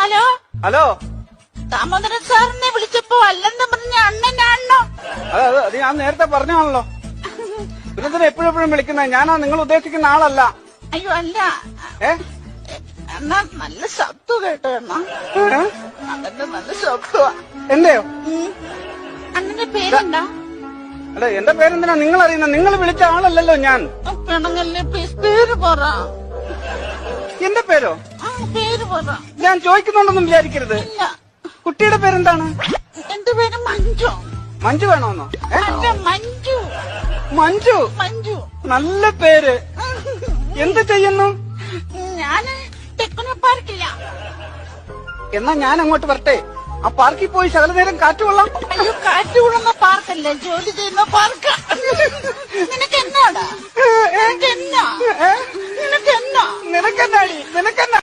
Hello hello. Damodaran സാറിനെ വിളിച്ചപ്പോ അല്ലെന്ന് പറഞ്ഞ അണ്ണനാണോ? അത് ഞാൻ നേരത്തെ പറഞ്ഞാണല്ലോ. പിന്നെ എപ്പോഴും വിളിക്കുന്നത് ഞാനാ നിങ്ങൾ ഉദ്ദേശിക്കുന്ന ആളല്ല. അയ്യോ അല്ല, എന്നാ നല്ല ശബ്ദം കേട്ടോ അണ്ണ. അണ്ണന്റെ നല്ല ശബ്ദമാ. എന്റെയോ? അണ്ണന്റെ പേരെന്താ? അല്ല എന്റെ പേരെന്തിനാ നിങ്ങൾ അറിയുന്ന? നിങ്ങൾ വിളിച്ച ആളല്ലല്ലോ ഞാൻ. പെണങ്ങല്ലേ പ്ലീസ്, പേര് പറ. എന്റെ പേരോ? പേര് പറ. ഞാൻ ചോദിക്കുന്നുണ്ടെന്നും വിചാരിക്കരുത്. കുട്ടിയുടെ പേരെന്താണ്? എന്റെ പേര് മഞ്ജു. മഞ്ജു വേണോന്നോ? അല്ല മഞ്ജു. മഞ്ജു? മഞ്ജു നല്ല പേര്. എന്ത് ചെയ്യുന്നു? ഞാന് ടെക്നോ പാർക്കില്ല. എന്നാ ഞാൻ അങ്ങോട്ട് വരട്ടെ? ആ പാർക്കിൽ പോയി ശകല നേരം കാറ്റ് കൊള്ളാം. അയ്യോ, കാറ്റ് കൊള്ളുന്ന പാർക്കല്ലേ, ജോലി ചെയ്യുന്ന പാർക്ക്. നിനക്ക് എന്നാടാ? നിനക്കെന്നാ? നിനക്കെന്നാടി? നിനക്കെന്നാ?